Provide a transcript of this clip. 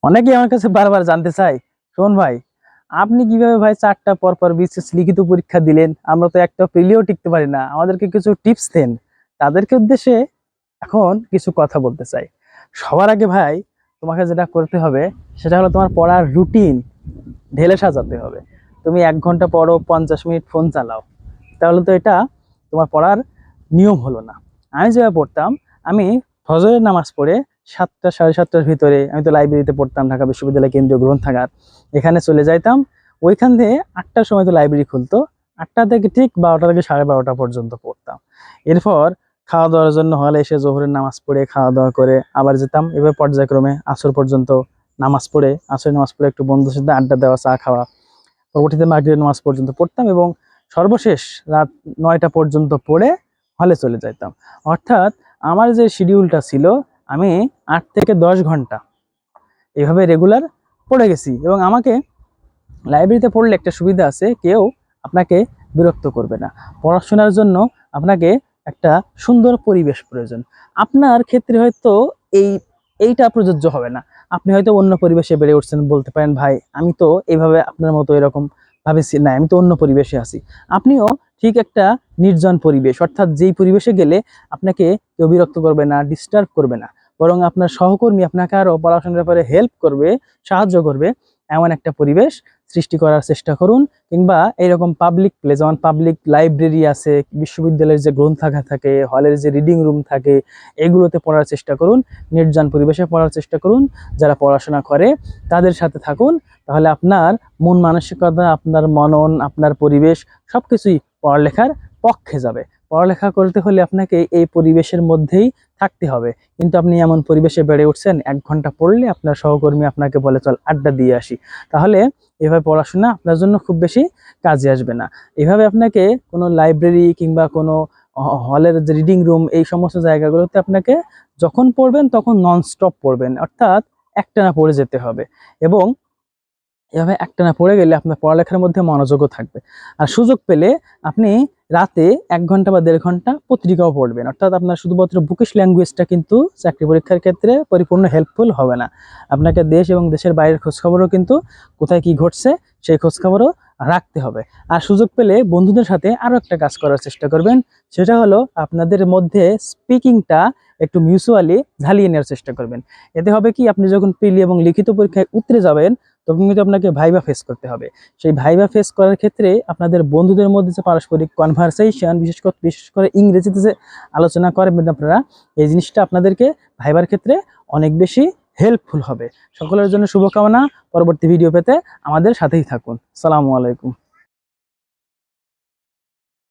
অনেকেই আমার কাছে বারবার জানতে চাই, শোন ভাই, আপনি কিভাবে ভাই 4টা পর পর বিসিএস লিখিত পরীক্ষা দিলেন? আমরা তো একটা পেলেও টিকতে পারি না, আমাদেরকে কিছু টিপস দেন। তাদেরকে উদ্দেশ্যে এখন কিছু কথা বলতে চাই। সবার আগে ভাই, তোমাকে যেটা করতে হবে সেটা হলো তোমার পড়ার রুটিন ঢেলে সাজাতে হবে। তুমি 1 ঘন্টা পড়ো, 50 মিনিট ফোন চালাও, তাহলে তো এটা তোমার পড়ার নিয়ম হলো না। আমি যেভাবে পড়তাম, আমি ফজরের নামাজ পড়ে 7টা সাড়ে 7টার ভিতরে, আমি তো লাইব্রেরিতে পড়তাম, ঢাকা বিশ্ববিদ্যালয় কেন্দ্রীয় গ্রন্থাগার, এখানে চলে যাইতাম। ওইখান থেকে 8টার সময় তো লাইব্রেরি খুলতো, 8টা থেকে ঠিক 12টা থেকে 12:30 পর্যন্ত পড়তাম। এরপর খাওয়া দাওয়ার জন্য হলে এসে জোহরের নামাজ পড়ে খাওয়া দাওয়া করে আবার যেতাম। এভাবে পর্যায়ক্রমে আসর পর্যন্ত নামাজ পড়ে, আসরের নামাজ পড়ে একটু বন্ধুর সাথে আড্ডা দেওয়া, চা খাওয়া, পরবর্তীতে মাগরিবের নামাজ পর্যন্ত পড়তাম এবং সর্বশেষ রাত 9টা পর্যন্ত পড়ে হলে চলে যাইতাম। অর্থাৎ আমার যে শিডিউলটা ছিল, আমি 8 থেকে 10 ঘন্টা এইভাবে রেগুলার পড়ে গেছি। এবং আমাকে লাইব্রেরিতে পড়লে একটা সুবিধা আছে, কেউ আপনাকে বিরক্ত করবে না। পড়াশোনার জন্য আপনাকে একটা সুন্দর পরিবেশ প্রয়োজন। আপনার ক্ষেত্রে হয়তো এই এইটা প্রযোজ্য হবে না, আপনি হয়তো অন্য পরিবেশে বেড়ে উঠছেন, বলতে পারেন ভাই আমি তো এইভাবে আপনার মতো এরকম ভাবেছি না, আমি তো অন্য পরিবেশে আছি। আপনিও ঠিক একটা নির্জন পরিবেশ, অর্থাৎ যেই পরিবেশে গেলে আপনাকে কেউ বিরক্ত করবে না, ডিস্টার্ব করবে না, বরং আপনার সহকর্মী আপনাকে আরো পড়াশোনার ব্যাপারে হেল্প করবে, সাহায্য করবে, এমন একটা পরিবেশ সৃষ্টি করার চেষ্টা করুন। কিংবা এরকম পাবলিক প্লেস, যেমন পাবলিক লাইব্রেরি আছে, বিশ্ববিদ্যালয়ের যে গ্রন্থাগার থাকে, হলের যে রিডিং রুম থাকে, এগুলোতে পড়ার চেষ্টা করুন। নির্জন পরিবেশে পড়ার চেষ্টা করুন। যারা পড়াশোনা করে তাদের সাথে থাকুন, তাহলে আপনার মন মানসিকতা, আপনার মনন, আপনার পরিবেশ সবকিছুই পড়ালেখার পক্ষে যাবে। পড়ালেখা করতে হলে আপনাকে এই পরিবেশের মধ্যেই থাকতে হবে। কিন্তু আপনি এমন পরিবেশে বেড়ে উঠছেন, 1 ঘন্টা পড়লে আপনার সহকর্মী আপনাকে বলে চল আড্ডা দিয়ে আসি, তাহলে এভাবে পড়াশোনা আপনার জন্য খুব বেশি কাজে আসবে না। এভাবে আপনাকে কোনো লাইব্রেরি কিংবা কোনো হলের যে রিডিং রুম, এই সমস্ত জায়গাগুলোতে আপনাকে যখন পড়বেন তখন নন স্টপ পড়বেন, অর্থাৎ একটানা পড়ে যেতে হবে। এবং এভাবে একটানা পড়ে গেলে আপনার পড়ালেখার মধ্যে মনোযোগও থাকবে। আর সুযোগ পেলে আপনি রাতে 1 ঘন্টা বা 1.5 ঘন্টা পত্রিকাও পড়বেন। অর্থাৎ আপনার শুধুমাত্র বুকিশ ল্যাঙ্গুয়েজটা কিন্তু চাকরি পরীক্ষার ক্ষেত্রে পরিপূর্ণ হেল্পফুল হবে না। আপনাকে দেশ এবং দেশের বাইরের খোঁজখবরও কিন্তু, কোথায় কি ঘটছে সেই খোঁজখবরও রাখতে হবে। আর সুযোগ পেলে বন্ধুদের সাথে আরও একটা কাজ করার চেষ্টা করবেন, সেটা হলো আপনাদের মধ্যে স্পিকিংটা একটু মিউচুয়ালি ঝালিয়ে নেওয়ার চেষ্টা করবেন। এতে হবে কি, আপনি যখন প্রিলি এবং লিখিত পরীক্ষায় উতরে যাবেন, তখন কিন্তু আপনাকে ভাইভা ফেস করতে হবে। সেই ভাইভা ফেস করার ক্ষেত্রে আপনাদের বন্ধুদের মধ্যে যে পারস্পরিক কনভারসেশন, বিশেষ করে ইংরেজিতে যে আলোচনা করবেন আপনারা, এই জিনিসটা আপনাদেরকে ভাইবার ক্ষেত্রে অনেক বেশি হেল্পফুল হবে। সকলের জন্য শুভকামনা। পরবর্তী ভিডিও পেতে আমাদের সাথেই থাকুন। আসসালামু আলাইকুম।